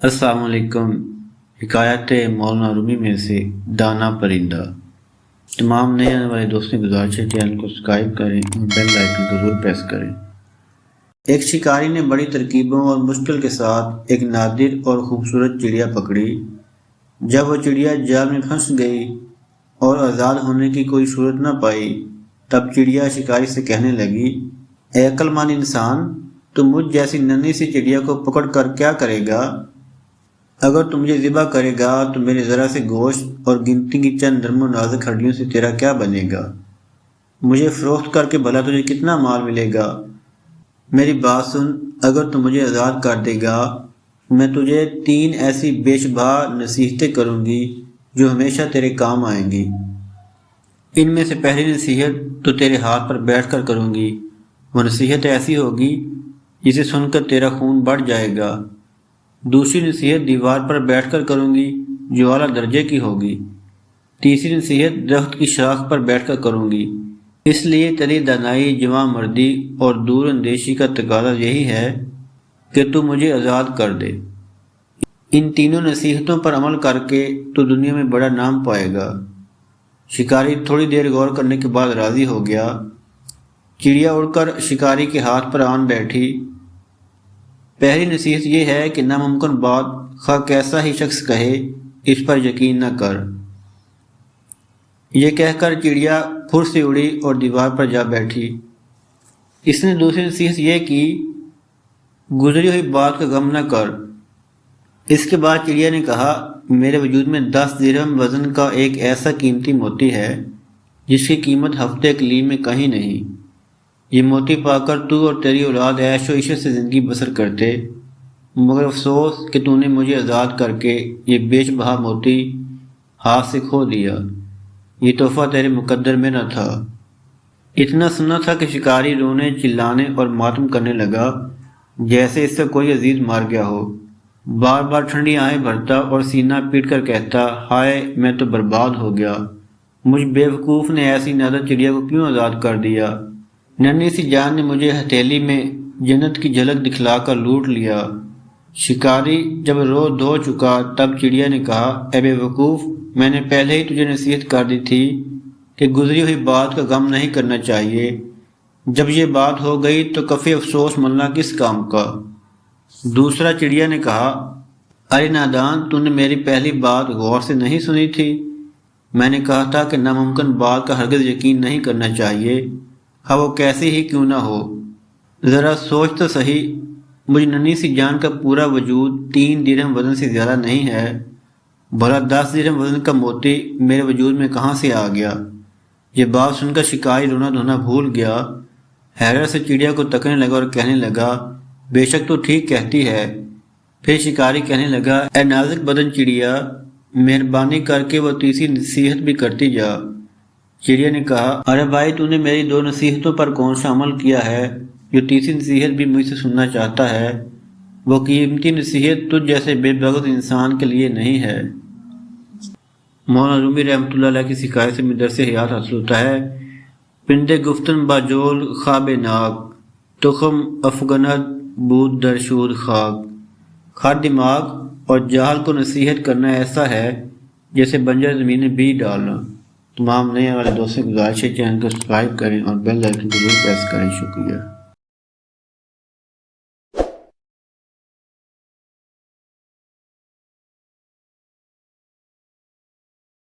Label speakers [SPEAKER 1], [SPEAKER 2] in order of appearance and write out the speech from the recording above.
[SPEAKER 1] السلام علیکم۔ حکایت مولانا رومی میں سے دانا پرندہ۔ تمام نئے آنے والے دوستوں کی گزارش ہے چینل کو سبسکرائب کریں اور بیل آئیکن کو ضرور پریس کریں۔ ایک شکاری نے بڑی ترکیبوں اور مشکل کے ساتھ ایک نادر اور خوبصورت چڑیا پکڑی۔ جب وہ چڑیا جال میں پھنس گئی اور آزاد ہونے کی کوئی صورت نہ پائی، تب چڑیا شکاری سے کہنے لگی، اے عقل مند انسان، تم مجھ جیسی ننھی سی چڑیا کو پکڑ کر کیا کرے گا؟ اگر تم مجھے ذبح کرے گا تو میرے ذرا سے گوشت اور گنتی کی چند نرم و نازک ہڈیوں سے تیرا کیا بنے گا؟ مجھے فروخت کر کے بھلا تجھے کتنا مال ملے گا؟ میری بات سن، اگر تم مجھے آزاد کر دے گا میں تجھے 3 ایسی بے شبہ نصیحتیں کروں گی جو ہمیشہ تیرے کام آئیں گی۔ ان میں سے پہلی نصیحت تو تیرے ہاتھ پر بیٹھ کر کروں گی۔ وہ نصیحت ایسی ہوگی جسے سن کر تیرا خون بڑھ جائے گا۔ دوسری نصیحت دیوار پر بیٹھ کر کروں گی جو اعلیٰ درجے کی ہوگی۔ تیسری نصیحت درخت کی شاخ پر بیٹھ کر کروں گی۔ اس لیے تیری دانائی، جواں مردی اور دور اندیشی کا تقاضا یہی ہے کہ تو مجھے آزاد کر دے۔ ان تینوں نصیحتوں پر عمل کر کے تو دنیا میں بڑا نام پائے گا۔ شکاری تھوڑی دیر غور کرنے کے بعد راضی ہو گیا۔ چڑیا اڑ کر شکاری کے ہاتھ پر آن بیٹھی۔ پہلی نصیحت یہ ہے کہ ناممکن بات خواہ کیسا ہی شخص کہے اس پر یقین نہ کر۔ یہ کہہ کر چڑیا پھر سے اڑی اور دیوار پر جا بیٹھی۔ اس نے دوسری نصیحت یہ کی، گزری ہوئی بات کا غم نہ کر۔ اس کے بعد چڑیا نے کہا، میرے وجود میں 10 درہم وزن کا ایک ایسا قیمتی موتی ہے جس کی قیمت ہفتے کلیم میں کہیں نہیں۔ یہ موتی پا کر تو اور تیری اولاد عیش و عشرت سے زندگی بسر کرتے، مگر افسوس کہ تو نے مجھے آزاد کر کے یہ بیش بہا موتی ہاتھ سے کھو دیا۔ یہ تحفہ تیرے مقدر میں نہ تھا۔ اتنا سنا تھا کہ شکاری رونے، چلانے اور ماتم کرنے لگا جیسے اس سے کوئی عزیز مار گیا ہو۔ بار بار ٹھنڈی آہیں بھرتا اور سینہ پیٹ کر کہتا، ہائے میں تو برباد ہو گیا۔ مجھ بے وقوف نے ایسی نادر چڑیا کو کیوں آزاد کر دیا؟ ننھی سی جان نے مجھے ہتھیلی میں جنت کی جھلک دکھلا کر لوٹ لیا۔ شکاری جب رو دھو چکا تب چڑیا نے کہا، اے بے وقوف، میں نے پہلے ہی تجھے نصیحت کر دی تھی کہ گزری ہوئی بات کا غم نہیں کرنا چاہیے۔ جب یہ بات ہو گئی تو کفِ افسوس ملنا کس کام کا؟ دوسرا چڑیا نے کہا، ارے نادان، تو نے میری پہلی بات غور سے نہیں سنی تھی؟ میں نے کہا تھا کہ ناممکن بات کا ہرگز یقین نہیں کرنا چاہیے، ہاں وہ کیسی ہی کیوں نہ ہو۔ ذرا سوچ تو صحیح، مجھ ننھی سی جان کا پورا وجود 3 درہم وزن سے زیادہ نہیں ہے، بھلا 10 درہم وزن کا موتی میرے وجود میں کہاں سے آ گیا؟ یہ بات سن کر شکاری رونا دھونا بھول گیا۔ حیرت سے چڑیا کو تکنے لگا اور کہنے لگا، بے شک تو ٹھیک کہتی ہے۔ پھر شکاری کہنے لگا، اے نازک بدن چڑیا، مہربانی کر کے وہ تیسری نصیحت بھی کرتی جا۔ چڑیا نے کہا، ارے بھائی، تو نے میری 2 نصیحتوں پر کون سا عمل کیا ہے جو تیسری نصیحت بھی مجھ سے سننا چاہتا ہے؟ وہ قیمتی نصیحت تجھ جیسے بے بغض انسان کے لیے نہیں ہے۔ مولانا رومی رحمۃ اللہ علیہ کی حکایت سے درس حیات حاصل ہوتا ہے، پرندے گفتن باجول خواب ناک، تخم افگند بود در شود خاک۔ خر دماغ اور جاہل کو نصیحت کرنا ایسا ہے جیسے بنجر زمین میں بیج ڈالنا۔ تمام نئے والے دوستوں کی گزارش ہے چینل کو سبسکرائب کریں اور بیل آئیکن کو ضرور پریس کریں۔ شکریہ۔